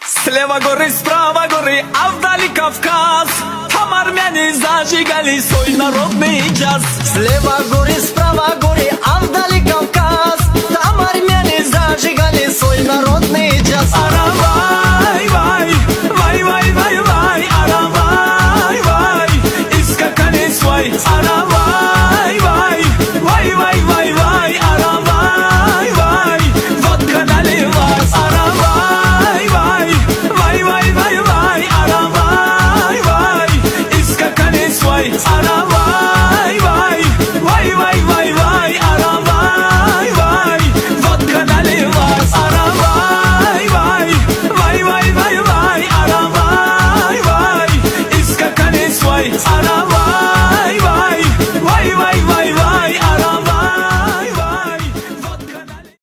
Слева горы, справа горы, а вдали Кавказ. Там армяне зажигали свой народный джаз. Слева горы, справа горы, а вдали Кавказ.